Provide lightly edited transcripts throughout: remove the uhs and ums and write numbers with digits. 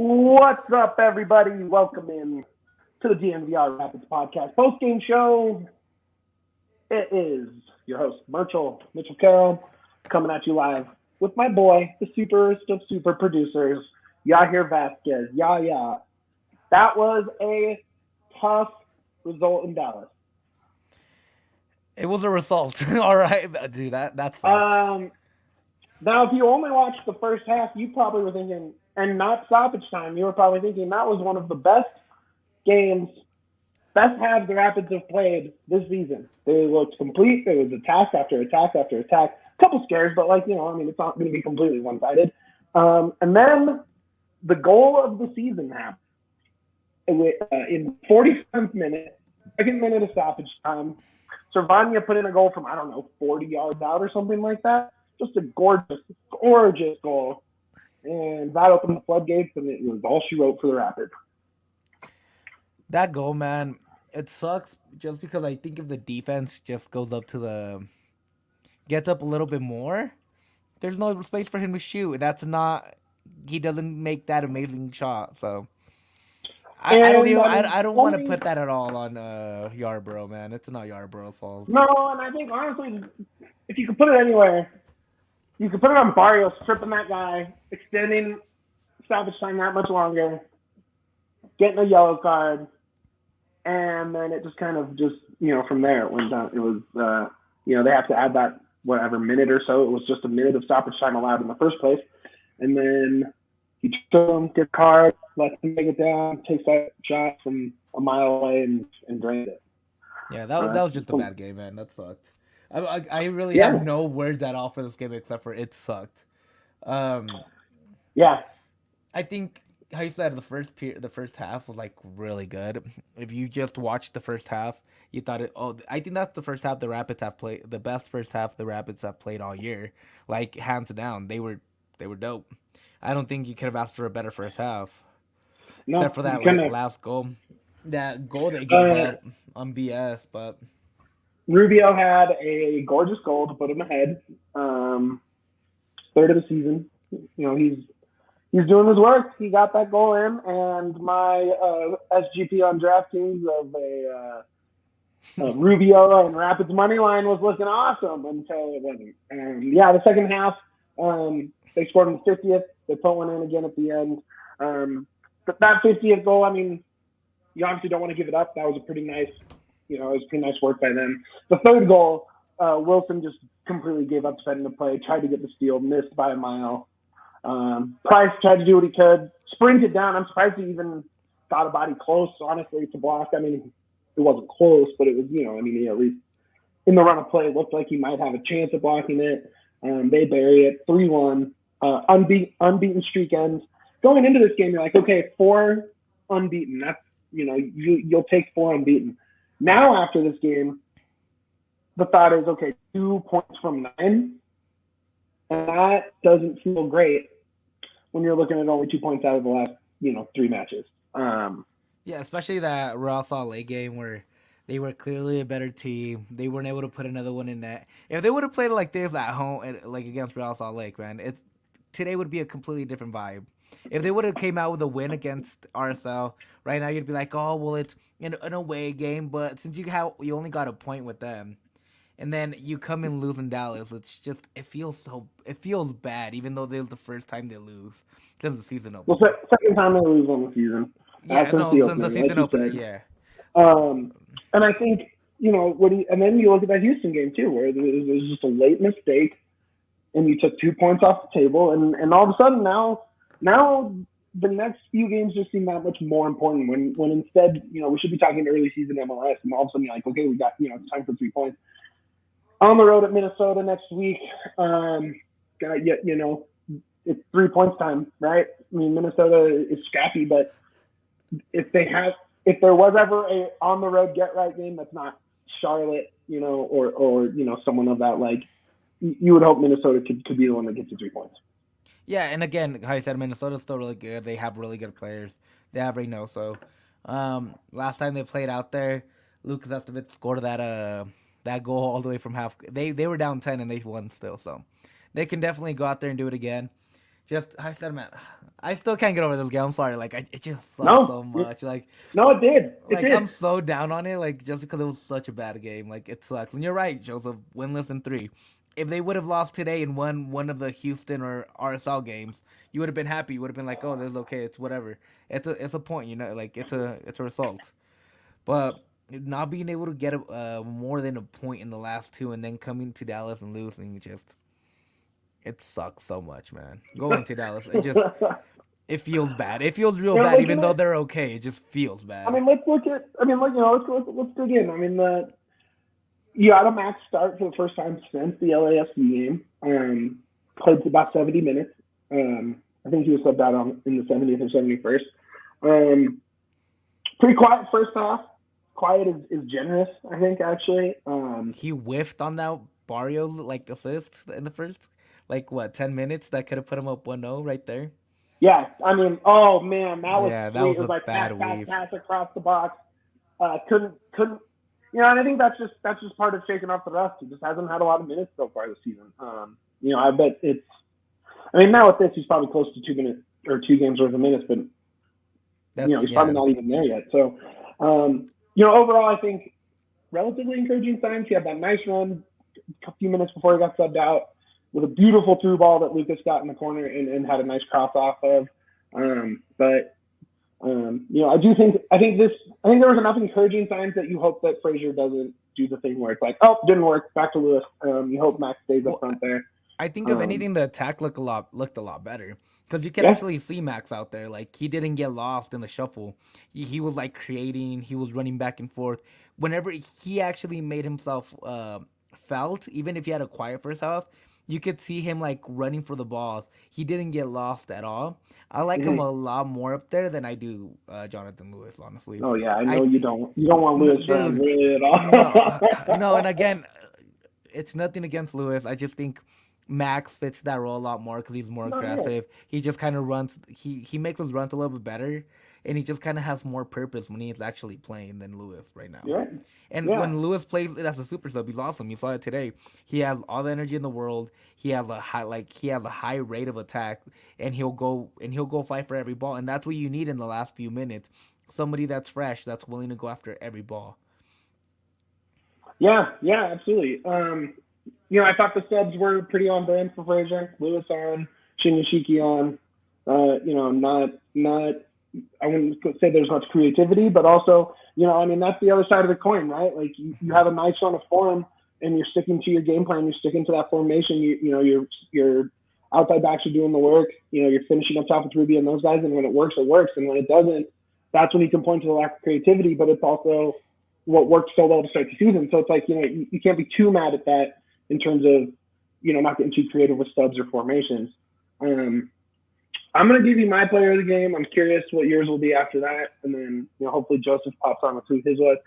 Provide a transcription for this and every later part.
What's up, everybody? Welcome in to the DNVR Rapids Podcast post-game show. It is your host, Mitchell Carroll, coming at you live with my boy, the superest of super producers, Yahir Vazquez. Yeah. That was a tough result in Dallas. It was a result. All right, dude, that sucked. Now, if you only watched the first half, you probably were thinking, and not stoppage time, you were probably thinking that was one of the games best halves the Rapids have played this season. They looked complete. There was attack after attack after attack. A couple scares, but it's not going to be completely one-sided. And then the goal of the season happened in 47th minute, second minute of stoppage time. Servania put in a goal from, 40 yards out or something like that. Just a gorgeous goal. And that opened the floodgates, and it was all she wrote for the Rapids. That goal, man, it sucks just because I think if the defense just gets up a little bit more, there's no space for him to shoot. He doesn't make that amazing shot. So I don't want to put that at all on Yarborough, man. It's not Yarborough's fault. No, and I think honestly, if you could put it anywhere, you could put it on Barrios, stripping that guy, extending stoppage time that much longer, getting a yellow card, and then it just kind of from there it went down. It was they have to add that whatever minute or so. It was just a minute of stoppage time allowed in the first place, and then he took him, gets card, lets him take it down, takes that shot from a mile away and drained it. Yeah, that was just a bad game, man. That sucked. I really have no words at all for this game except for it sucked. Yeah. I think how you said the first half was like really good. If you just watched the first half, you thought I think that's the first half the Rapids have played, the best first half the Rapids have played all year. Like hands down, they were dope. I don't think you could have asked for a better first half. No, except for that last goal. That goal they gave up on BS, but Rubio had a gorgeous goal to put him ahead. Third of the season. He's doing his work. He got that goal in, and my SGP on DraftKings of a Rubio and Rapids money line was looking awesome until it wasn't. The second half, they scored in the 50th. They put one in again at the end. But that 50th goal, you obviously don't want to give it up. That was a pretty nice, it was pretty nice work by them. The third goal, Wilson just completely gave up defending the play, tried to get the steal, missed by a mile. Price tried to do what he could, sprinted down. I'm surprised he even got a body close, honestly, to block. It wasn't close, but it was, he at least in the run of play, it looked like he might have a chance of blocking it. They bury it, 3-1, unbeaten streak ends. Going into this game, you're like, okay, 4 unbeaten. That's, you'll take 4 unbeaten. Now, after this game, the thought is, okay, 2 points from 9. And that doesn't feel great when you're looking at only 2 points out of the last, 3 matches. Yeah, especially that Real Salt Lake game where they were clearly a better team. They weren't able to put another one in net. If they would have played like this at home, like against Real Salt Lake, man, today would be a completely different vibe. If they would have came out with a win against RSL, right now you'd be like, oh, well, it's an away game, but since you only got a point with them, and then you come and lose in Dallas, it feels bad, even though this is the first time they lose since the season opened. Well, second time they lose on the season. Yeah, since the season opened, yeah. And I think, and then you look at that Houston game too, where there was just a late mistake, and you took 2 points off the table, and all of a sudden now the next few games just seem that much more important when instead, we should be talking early season MLS, and all of a sudden you're like, okay, we got, it's time for 3 points. On the road at Minnesota next week, it's 3 points time, right? Minnesota is scrappy, but if there was ever a on the road get right game that's not Charlotte, or someone of that like, you would hope Minnesota could be the one that gets the 3 points. Yeah, and again, like I said, Minnesota's still really good. They have really good players. They have Reynoso. Last time they played out there, Lucas Estevez scored that goal all the way from half. They were down 10 and they won still, so they can definitely go out there and do it again. just I said, man, I still can't get over this game. I'm sorry, like it just sucks No, so much. no, it did. It I'm did. so down on it, like just because it was such a bad game. Like it sucks. And you're right, Joseph. Winless in 3. If they would have lost today and won one of the Houston or RSL games, you would have been happy. You would have been like, oh, this is okay. It's whatever. It's a point, like it's a result. But not being able to get more than a point in the last two and then coming to Dallas and losing, it sucks so much, man. Going to Dallas, it feels bad. It feels real bad, even though they're okay. It just feels bad. Let's look at. Let's dig in. You had a max start for the first time since the LAFC game. Played about 70 minutes. I think he was subbed out in the 70th or 71st. Pretty quiet first half. Quiet is generous, I think, actually. He whiffed on that Barrios assist in the first 10 minutes that could have put him up 1-0 right there. Yeah, oh man, that was that was it was like bad pass across the box. Couldn't. And I think that's just part of shaking off the rust. He just hasn't had a lot of minutes so far this season. I bet it's. Now with this, he's probably close to 2 minutes or 2 games worth of minutes, but he's probably not even there yet. So, overall, I think relatively encouraging signs. He had that nice run a few minutes before he got subbed out with a beautiful through ball that Lucas got in the corner and had a nice cross off of. I think there was enough encouraging signs that you hope that Frazier doesn't do the thing where it's like, oh, didn't work, back to Lewis. You hope Max stays up front there. I think if anything, the attack looked a lot better because you could actually see Max out there. Like he didn't get lost in the shuffle. He was creating. He was running back and forth. Whenever he actually made himself felt, even if he had a quiet first half, you could see him running for the balls. He didn't get lost at all. I like him a lot more up there than I do Jonathan Lewis, honestly. Oh yeah, I know you don't want Lewis around really at all. No, and again, it's nothing against Lewis. I just think Max fits that role a lot more because he's more aggressive. Yeah. He just kind of runs. He makes his runs a little bit better, and he just kind of has more purpose when he's actually playing than Lewis right now. Yeah. And when Lewis plays as a super sub, he's awesome. You saw it today. He has all the energy in the world. He has a high rate of attack, and he'll go fight for every ball. And that's what you need in the last few minutes. Somebody that's fresh, that's willing to go after every ball. Yeah, absolutely. I thought the subs were pretty on brand for Frazier. Lewis on, Shinyashiki on. Not. I wouldn't say there's much creativity, but also, that's the other side of the coin, right? Like you have a nice run of form, and you're sticking to your game plan. You're sticking to that formation. Your outside backs are doing the work. You're finishing up top with Rubio and those guys. And when it works, it works. And when it doesn't, that's when you can point to the lack of creativity. But it's also what worked so well to start the season. So it's you can't be too mad at that in terms of not getting too creative with subs or formations. I'm going to give you my player of the game. I'm curious what yours will be after that. And then, hopefully Joseph pops on with who his was.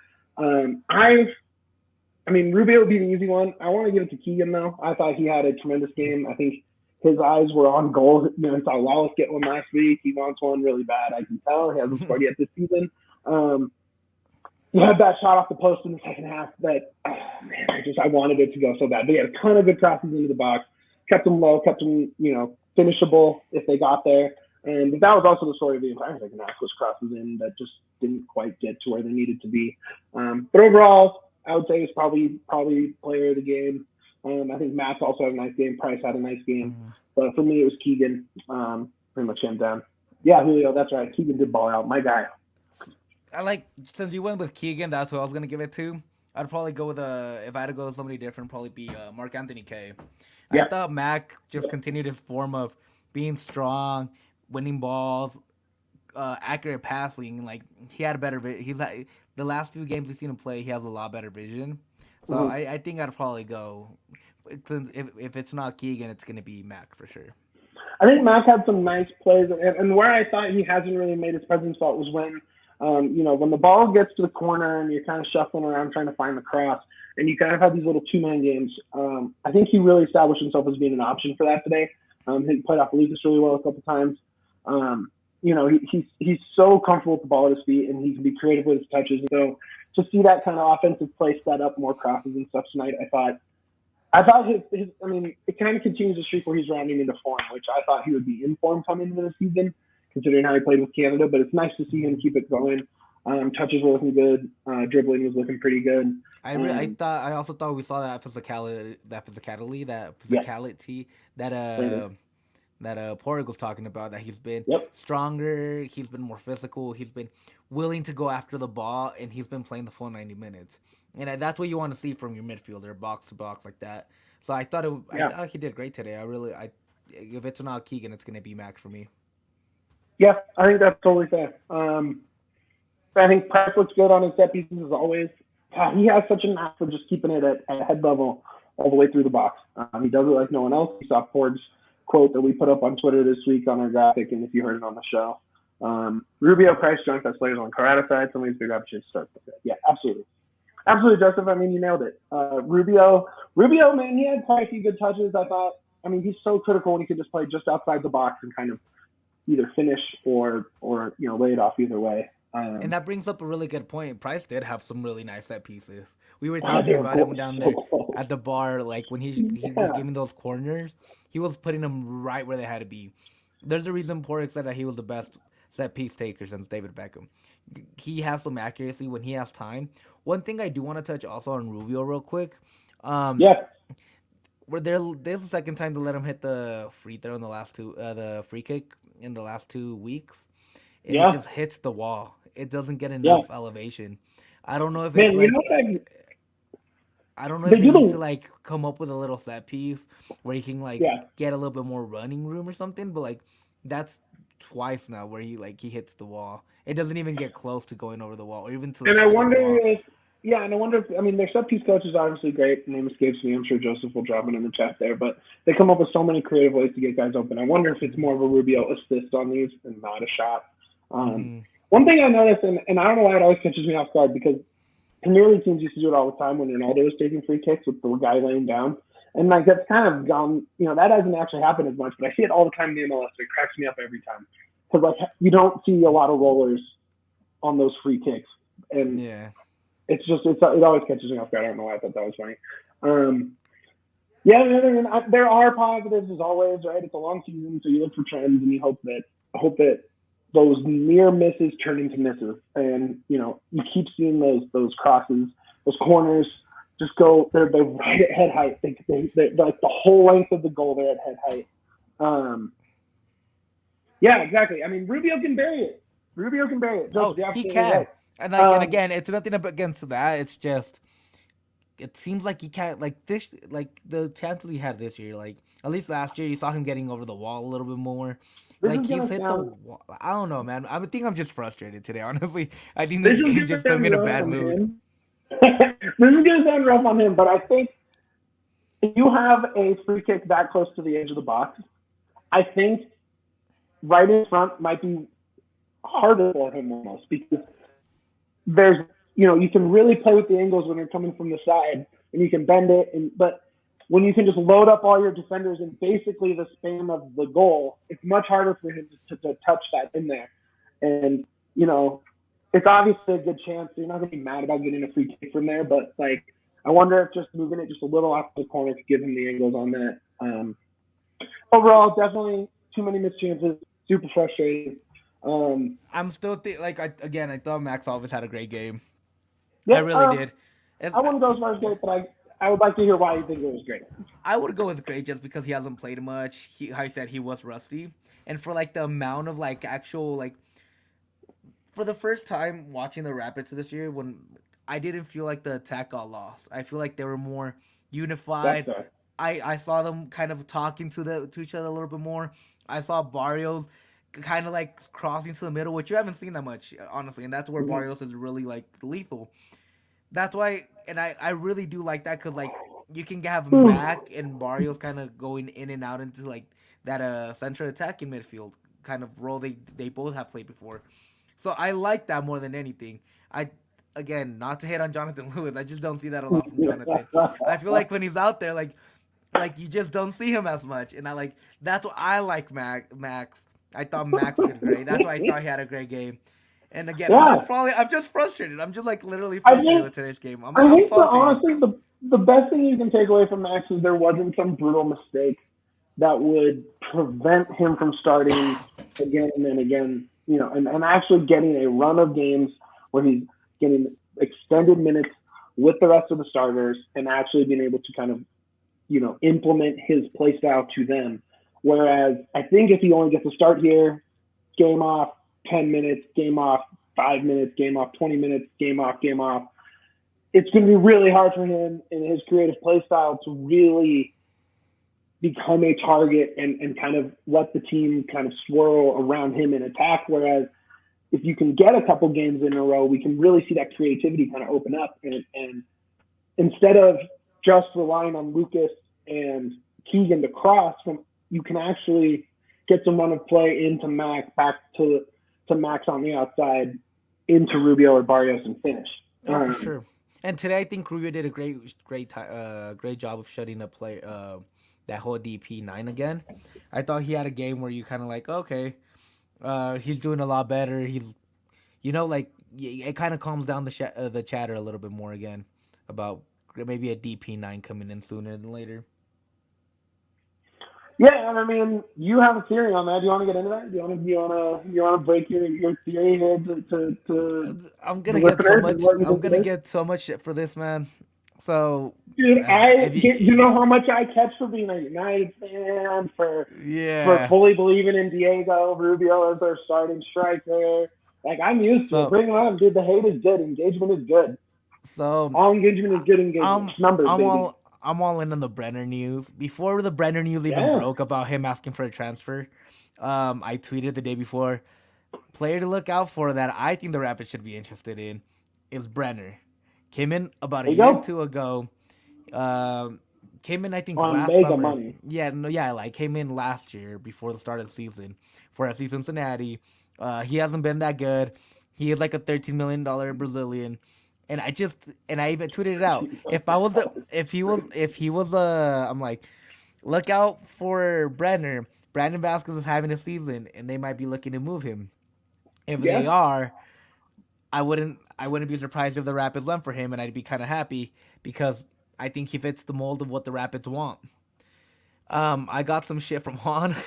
Rubio would be the easy one. I want to give it to Keegan, though. I thought he had a tremendous game. I think his eyes were on goals. He saw Wallace get one last week. He wants one really bad. I can tell. He hasn't scored yet this season. He had that shot off the post in the second half that, I wanted it to go so bad. But he had a ton of good crosses into the box. Kept them low, kept them, finishable if they got there. And that was also the story of the entire second half, was crosses in that just didn't quite get to where they needed to be. But overall, I would say it's probably player of the game. I think Matt's also had a nice game. Price had a nice game. But for me, it was Keegan, pretty much hands down. Yeah, Julio, that's right. Keegan did ball out. My guy. Since you went with Keegan, that's who I was going to give it to. I'd probably go with if I had to go with somebody different, probably be Mark Anthony K. I thought Mac just continued his form of being strong, winning balls, accurate passing. He had a better vision. He's the last few games we've seen him play, he has a lot better vision. So I think I'd probably go. If it's not Keegan, it's going to be Mac for sure. I think Mac had some nice plays, and where I thought he hasn't really made his presence felt was when the ball gets to the corner and you're kind of shuffling around trying to find the cross, and you kind of have these little two-man games. I think he really established himself as being an option for that today. He played off Lucas really well a couple times. He's so comfortable with the ball at his feet, and he can be creative with his touches. So to see that kind of offensive play set up, more crosses and stuff tonight, I thought I thought I mean, it kind of continues a streak where he's rounding into form, which I thought he would be in form coming into the season, considering how he played with Canada. But it's nice to see him keep it going. Touches were looking good. Dribbling was looking pretty good. I also thought we saw that Yeah, physicality Brandon. that Porrig was talking about. That he's been Yep. stronger, he's been more physical, he's been willing to go after the ball, and he's been playing the full 90 minutes. And that's what you want to see from your midfielder, box to box like that. So I Yeah. thought he did great today. If it's not Keegan, it's gonna be Max for me. Yeah, I think that's totally fair. I think Price looks good on his set pieces as always. He has such a knack for just keeping it at head level all the way through the box. He does it like no one else. You saw Ford's quote that we put up on Twitter this week on our graphic, and if you heard it on the show. Rubio, Price, joint best players on Carrera side. Some of these big opportunities start with it. Yeah, absolutely. Absolutely, Joseph. I mean, you nailed it. Rubio, man, he had quite a few good touches. I thought. I mean, he's so critical when he can just play just outside the box and kind of either finish or lay it off either way. And that brings up a really good point. Price did have some really nice set pieces. We were talking about him down there at the bar, like when he was giving those corners, he was putting them right where they had to be. There's a reason Porrick said that he was the best set piece taker since David Beckham. He has some accuracy when he has time. One thing I do want to touch also on Rubio real quick. Yeah. Where there's the second time to let him hit the free throw in the free kick in the last 2 weeks, and it just hits the wall. It doesn't get enough elevation. I don't know if it's Man, like I don't know if they need to like come up with a little set piece where he can like get a little bit more running room or something. But like that's twice now where he hits the wall. It doesn't even get close to going over the wall or even to the And side I of the wonder wall. I mean, their set piece coach is obviously great. Name escapes me. I'm sure Joseph will drop it in the chat there. But they come up with so many creative ways to get guys open. I wonder if it's more of a Rubio assist on these and not a shot. One thing I noticed, and I don't know why it always catches me off guard, because Premier League teams used to do it all the time when Ronaldo was taking free kicks with the guy laying down. And like that's kind of gone, that hasn't actually happened as much, but I see it all the time in the MLS. It cracks me up every time. Because like you don't see a lot of rollers on those free kicks. And it always catches me off guard. I don't know why I thought that was funny. There are positives as always, right? It's a long season, so you look for trends and you hope that those near misses turn into misses, and you keep seeing those crosses, those corners just go. They're right at head height. They're like the whole length of the goal. They're at head height. Yeah, exactly. I mean, Rubio can bury it. He can. Right. And again, it's nothing up against that. It's just it seems like he can't the chances he had this year. Like at least last year, you saw him getting over the wall a little bit more. Like he's hit the wall. I don't know, man. I think I'm just frustrated today. Honestly, I think this game just put me in a bad mood. This is gonna sound rough on him, but I think if you have a free kick that close to the edge of the box, I think right in front might be harder for him almost, because there's you can really play with the angles when you're coming from the side and you can bend it, but when you can just load up all your defenders in basically the span of the goal, it's much harder for him to touch that in there. And it's obviously a good chance. You're not going to be mad about getting a free kick from there, but like I wonder if just moving it just a little off the corner could give him the angles on that. Overall, definitely too many missed chances. Super frustrating. I'm still I thought Max Alves had a great game. Yeah, I really did. I wouldn't go as far as great, but I would like to hear why you think it was great. I would go with great just because he hasn't played much. I said he was rusty, and for like the amount of for the first time watching the Rapids this year, when I didn't feel like the attack got lost. I feel like they were more unified. I saw them kind of talking to each other a little bit more. I saw Barrios kind of like crossing to the middle, which you haven't seen that much, honestly, and that's where Barrios is really like lethal. That's why, and I really do like that, because like you can have Mac and Barrios kind of going in and out into like that central attacking midfield kind of role they both have played before. So I like that more than anything. Again, not to hate on Jonathan Lewis, I just don't see that a lot from Jonathan. I feel like when he's out there, like you just don't see him as much, and that's what I like Max. I thought Max did great. That's why I thought he had a great game. And again, I'm just frustrated. I'm just like literally frustrated with today's game. I'm salty. Honestly, the best thing you can take away from Max is there wasn't some brutal mistake that would prevent him from starting again and again, and actually getting a run of games where he's getting extended minutes with the rest of the starters and actually being able to kind of, implement his play style to them. Whereas I think if he only gets a start here, game off 10 minutes, game off 5 minutes, game off 20 minutes, game off, it's going to be really hard for him in his creative play style to really become a target and kind of let the team kind of swirl around him in attack. Whereas if you can get a couple games in a row, we can really see that creativity kind of open up. And instead of just relying on Lucas and Keegan to cross, you can actually get some run of play into Max, back to Max on the outside, into Rubio or Barrios and finish. Oh, for sure. And today I think Rubio did a great job of shutting up play that whole DP9 again. I thought he had a game where you kind of like, okay, he's doing a lot better. He's, it kind of calms down the chatter a little bit more again about maybe a DP9 coming in sooner than later. Yeah, and I mean, you have a theory on that. Do you want to get into that? Do you want to break your theory here to I'm gonna get so much shit for this, man. So, dude, you know how much I catch for being a United fan, for fully believing in Diego Rubio as their starting striker. Like, I'm used to it. Bring him on, dude. The hate is good. Engagement is good. So all engagement is good engagement. Numbers, baby. I'm all in on the Brenner news. Before the Brenner news even broke about him asking for a transfer, I tweeted the day before, player to look out for that I think the Rapids should be interested in is Brenner. Came in about a year or two ago. Came in, I think, on last mega summer. Money. Came in last year before the start of the season for FC Cincinnati. He hasn't been that good. He is like a $13 million Brazilian. And I even tweeted it out. If he was I'm like, look out for Brenner. Brandon Vazquez is having a season, and they might be looking to move him. If they are, I wouldn't be surprised if the Rapids went for him, and I'd be kind of happy because I think he fits the mold of what the Rapids want. I got some shit from Juan.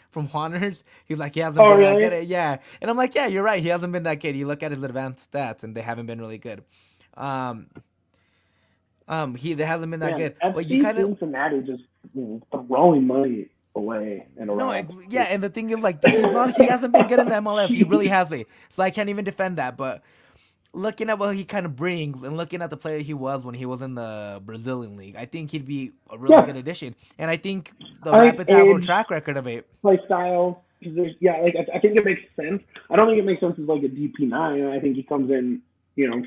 From Juaners, he's like, he hasn't been that good. Yeah. And I'm like, yeah, you're right. He hasn't been that good. You look at his advanced stats, and they haven't been really good. They hasn't been that good. But you kind of Cincinnati just throwing money away and around. And the thing is, like, he hasn't been good in the MLS. He really hasn't. So I can't even defend that. But looking at what he kind of brings and looking at the player he was when he was in the Brazilian league, I think he'd be a really good addition. And I think the Rapids have a track record of it. Play style. I think it makes sense. I don't think it makes sense as like a DP9. I think he comes in,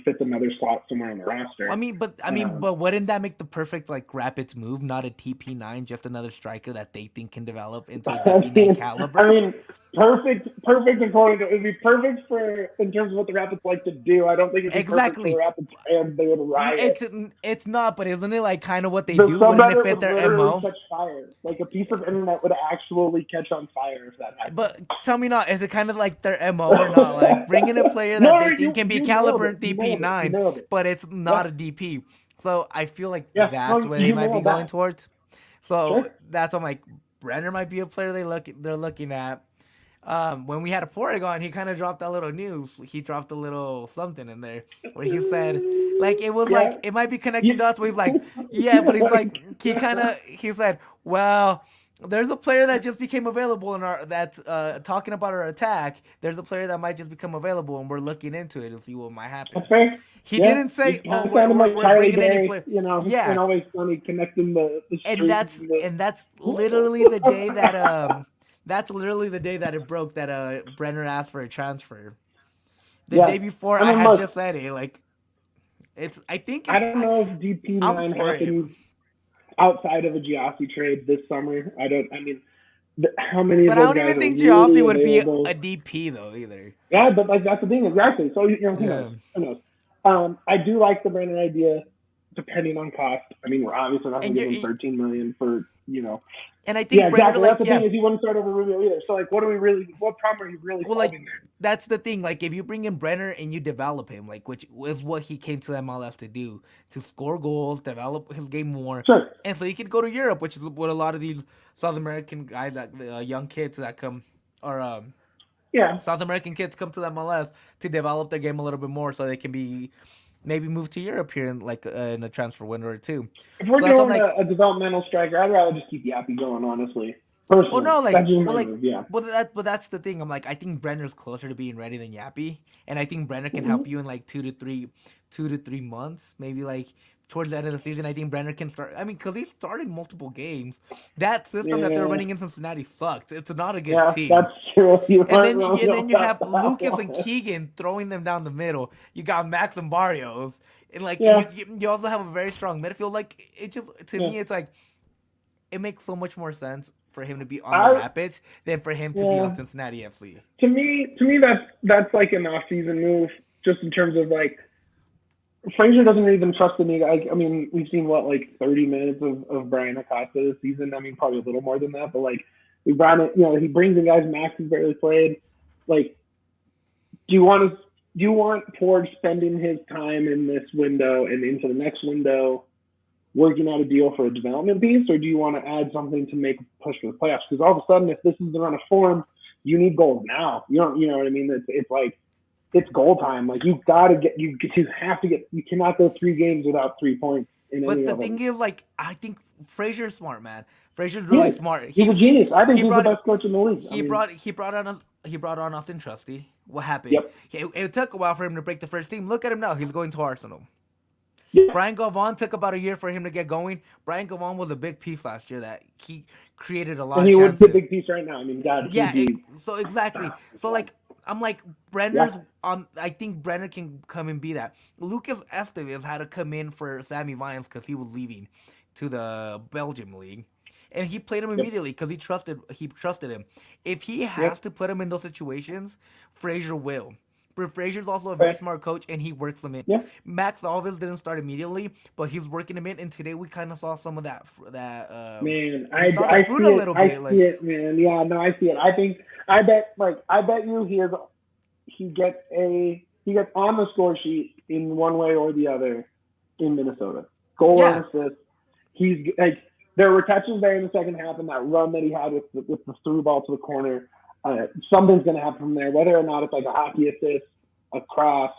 fits another slot somewhere on the roster. But wouldn't that make the perfect like Rapids move? Not a TP9, just another striker that they think can develop into a DP9 caliber. I mean, perfect according to, it'd be perfect for in terms of what the Rapids like to do. I don't think it'd be perfect for the Rapids fans. They would riot. It's not, but isn't it like kind of what they do? Wouldn't it fit their MO? Catch fire. Like a piece of internet would actually catch on fire if that happened. But tell me not, is it kind of like their MO or not? Like bringing a player that they think can be caliber in DP9, but it's not a DP. So I feel like that's where they might be going towards. So that's what I'm like, Brenner might be a player they're looking at. When we had a Porygon, he kind of dropped that little news. He dropped a little something in there where he said, like, it was like, it might be connecting dots where he's like, but he's like, he said, well, there's a player that just became available that's talking about our attack. There's a player that might just become available, and we're looking into it to see what might happen. Okay. He didn't say, we're bringing any player. And always funny connecting the streets. And that's literally the day that That's literally the day that it broke that Brenner asked for a transfer. The day before, I had just said it. Like, I don't know if DP9 happens outside of a Giassi trade this summer. How many? But I don't even think Giassi would be a DP though either. Yeah, but like that's the thing exactly. So who knows? I do like the Brenner idea, depending on cost. I mean, we're obviously not going to give him $13 million for you know. And I Yeah, think Brenner, exactly. like, That's the yeah, thing is he wouldn't start over Rubio either. So like, what problem are you really well, like solving there? that's the thing. Like, if you bring in Brenner and you develop him, like, which is what he came to MLS to do, to score goals, develop his game more, Sure. and so he could go to Europe, which is what a lot of these South American guys, that young kids that come, or Yeah. South American kids come to the MLS to develop their game a little bit more, so they can be maybe move to Europe here in in a transfer window or two. If we're So that's I'm going like, a developmental striker, I'd rather just keep Yappy going, honestly. oh Personally, no, like, that's just well, my like, move. Yeah. but that's the thing. I'm like, I think Brenner's closer to being ready than Yappy, and I think Brenner can Mm-hmm. help you in like 2 to 3 months, maybe like towards the end of the season. I think Brenner can start. I mean, because he started multiple games. That system that they're Yeah. running in Cincinnati sucked. It's not a good Yeah, team. that's true. You And weren't then wrong and then you about have that Lucas and one. Keegan throwing them down the middle. You got Max and Barrios, and like, and Yeah. you also have a very strong midfield. Like, it just, to Yeah. me, it's like, it makes so much more sense for him to be on the I Rapids than for him to be on yeah. Cincinnati FC. To me, that's like an off-season move, just in terms of like Frazier doesn't even trust the new guy. I mean, we've seen what like 30 minutes of Brian Acosta this season. I mean, probably a little more than that, but like we brought it. You know, he brings in guys Max has barely played. Like, do you want Ford spending his time in this window and into the next window working out a deal for a development piece, or do you want to add something to make a push for the playoffs? Because all of a sudden, if this is the run of form, you need goals now. You don't, you know what I mean? It's like it's goal time. Like you have to get. You cannot go 3 games without 3 points in But any the of thing them. is, like, I think Frazier's smart, man. Frazier's He really is. smart. He's a genius. I think He he's the brought best coach in the league. I mean, he brought on Austin Trusty. What happened? yep, It took a while for him to break the first team. Look at him now. He's going to Arsenal. yep. Brian Galvan took about a year for him to get going. Brian Galvan was a big piece last year that he created a lot And of he would be a chances. big piece right now. I mean, God, he'd Yeah, be. so exactly. So God. like, I'm like, Yeah, Brenner's on. I think Brenner can come and be that. Lucas Esteves had to come in for Sammy Vines because he was leaving to the Belgium league, and he played him yep, immediately because he trusted him. If he has yep. to put him in those situations, Frazier will. But Frazier's also a very Right. smart coach, and he works them in. Yeah. Max Alves didn't start immediately, but he's working him in. And today we kind of saw some of Man, we saw the I fruit see a it. little I bit. see Like, it, man. Yeah, no, I see it. I bet you he gets on the score sheet in one way or the other in Minnesota. Goal yeah, and assist. He's like there were touches there in the second half, and that run that he had with the through ball to the corner. Something's going to happen from there, whether or not it's like a hockey assist, a cross,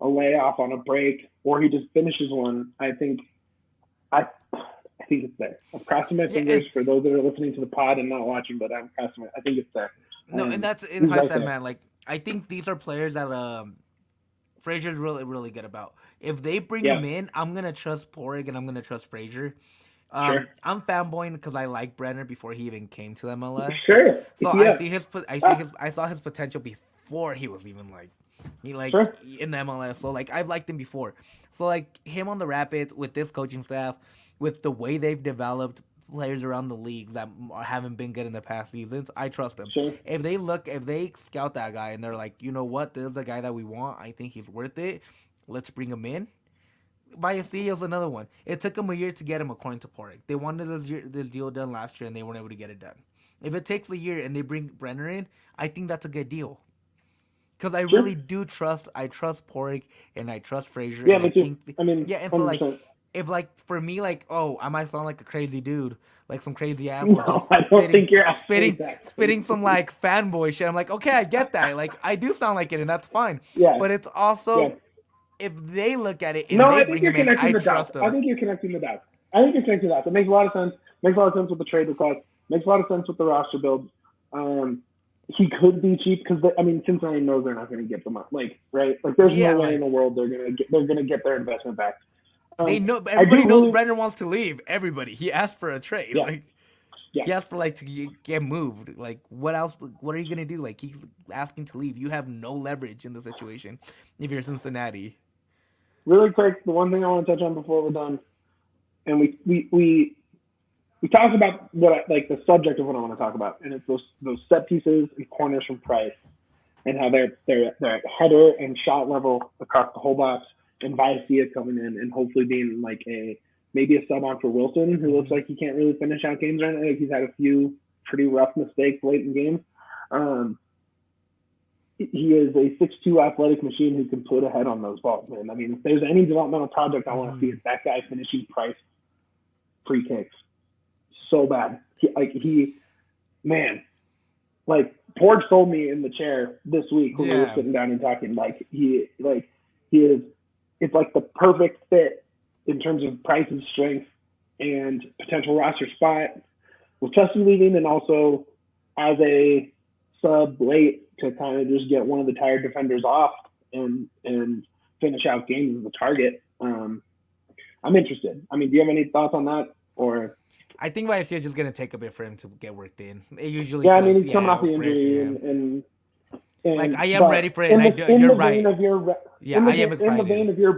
a layoff on a break, or he just finishes one. I I think it's there. I'm crossing my yeah, fingers for those that are listening to the pod and not watching, but I'm crossing my. I think it's there. no, and that's in He's high right said, there. man. Like, I think these are players that Frazier's really really good about. If they bring Yeah, him in, I'm gonna trust Porig and I'm gonna trust Frazier. sure, I'm fanboying because I like Brenner before he even came to MLS. sure. So Yeah, I saw his potential before he was even like he like sure. in the MLS. So like I've liked him before. So like him on the Rapids with this coaching staff, with the way they've developed players around the leagues that haven't been good in the past seasons, I trust them. Sure. If they scout that guy and they're like, you know what, this is the guy that we want. I think he's worth it. Let's bring him in. Bayesi is another one. It took them a year to get him, according to Porik. They wanted this deal done last year, and they weren't able to get it done. If it takes a year and they bring Brenner in, I think that's a good deal. Because I Sure. really do trust. I trust Porik and I trust Frazier, Yeah, and I me too. think I mean, yeah. And so like, 100%. if like for me, like, oh, I might sound like a crazy dude, like some crazy asshole, No, just I don't think you're actually that spitting some crazy. like fanboy shit. I'm like, okay, I get that. Like, I do sound like it, and that's fine. Yeah, But it's yeah. also, if they look at it and No, they I think bring you're him in, connecting I the dots. trust I them. think you're connecting the dots. I think you're connecting the dots. It makes a lot of sense. Makes a lot of sense with the trade request. Makes a lot of sense with the roster build. He could be cheap because I mean Cincinnati knows they're not going to get them up. Like right, like there's no Yeah, way in like the world they're going to get their investment back. they know. I do Everybody knows really Brenner wants to leave. Everybody. He asked for a trade. yeah Like, yeah he asked for like to get moved. Like, what else? What are you gonna do? Like, he's asking to leave. You have no leverage in the situation if you're Cincinnati. really quick. The one thing I want to touch on before we're done, and we talked about like the subject of what I want to talk about, and it's those set pieces and corners from Price, and how they're header and shot level across the whole box, and Vazquez coming in and hopefully being like maybe a sub on for Wilson, who looks like he can't really finish out games right now. Like he's had a few pretty rough mistakes late in games. He is a 6'2" athletic machine who can put a head on those balls, man. I mean, if there's any developmental project I want to see, it's that guy finishing Price free kicks. So bad. Porge told me in the chair this week when we were sitting down and talking, he is, it's like the perfect fit in terms of Price's strength and potential roster spot with Chelsea leaving, and also as a sub late to kind of just get one of the tired defenders off and finish out games as a target. I'm interested. I mean, do you have any thoughts on that? Or I think Vazquez is just gonna take a bit for him to get worked in. It usually does, I mean, he's coming off the injury, and like I am ready for it. And you're right. I am excited. In the vein of your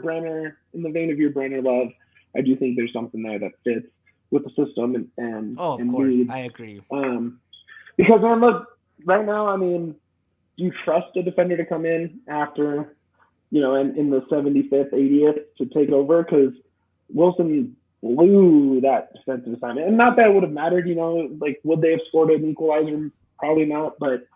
Brenner love, I do think there's something there that fits with the system and of course, needs. I agree. Because man, look, right now, I mean, do you trust a defender to come in after, in the 75th, 80th to take over? Because Wilson blew that defensive assignment. And not that it would have mattered, would they have scored an equalizer? Probably not, but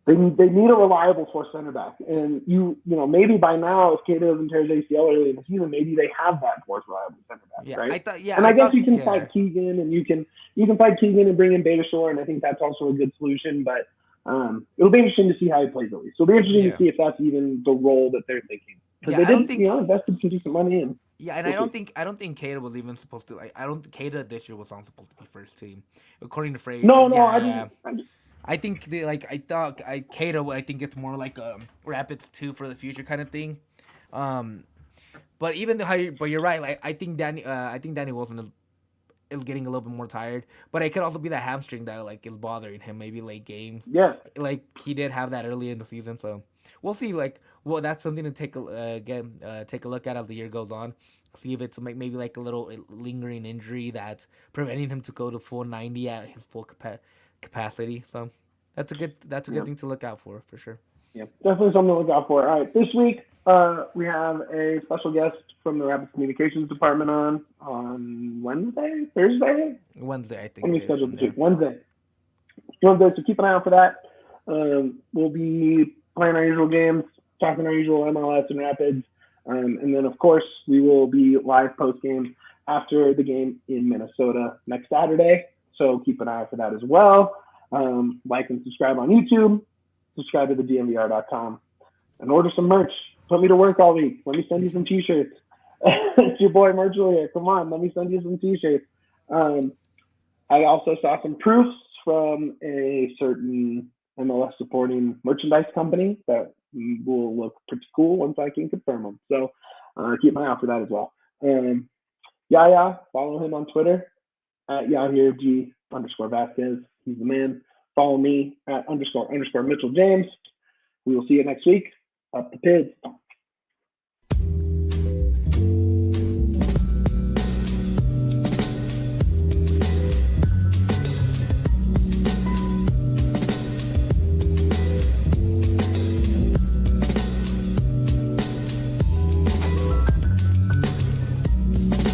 they need a reliable fourth center back. And maybe by now, if Keita doesn't tear his ACL early in the season, maybe they have that fourth reliable center back, right? I guess you can fight Keegan, and you can fight Keegan and bring in Betasaur, and I think that's also a good solution. But it'll be interesting to see how he plays at least. So it'll be interesting to see if that's even the role that they're thinking. Because they didn't, invested some decent money in. Yeah, and I don't think Keita was even supposed to. Keita this year was not supposed to be first team, according to Ferriera. No, I think Keita. I think it's more like a Rapids 2 for the future kind of thing. But you're right. Like I think Danny Wilson is getting a little bit more tired. But it could also be the hamstring that is bothering him. Maybe late games. Yeah. Like he did have that earlier in the season, so we'll see. That's something to take a look at as the year goes on. See if it's maybe like a little lingering injury that's preventing him to go to full 90 at his full capacity. So that's a good thing to look out for sure. Yeah, definitely something to look out for. All right, this week we have a special guest from the Rapids Communications Department on Wednesday, Thursday? Wednesday, I think. When we scheduled this week, Wednesday. So keep an eye out for that. We'll be playing our usual games, talking our usual MLS and Rapids. And then, of course, we will be live post-game after the game in Minnesota next Saturday. So keep an eye out for that as well. Like and subscribe on YouTube. Subscribe to the DMVR.com. And order some merch. Put me to work all week. Let me send you some T-shirts. It's your boy Merch here. Come on, let me send you some T-shirts. I also saw some proofs from a certain MLS supporting merchandise company that will look pretty cool once I can confirm them. So keep an eye out for that as well. Yahir, follow him on Twitter at Yahir G_Vazquez. He's the man. Follow me at _Mitchell James. We will see you next week. Up the Pids.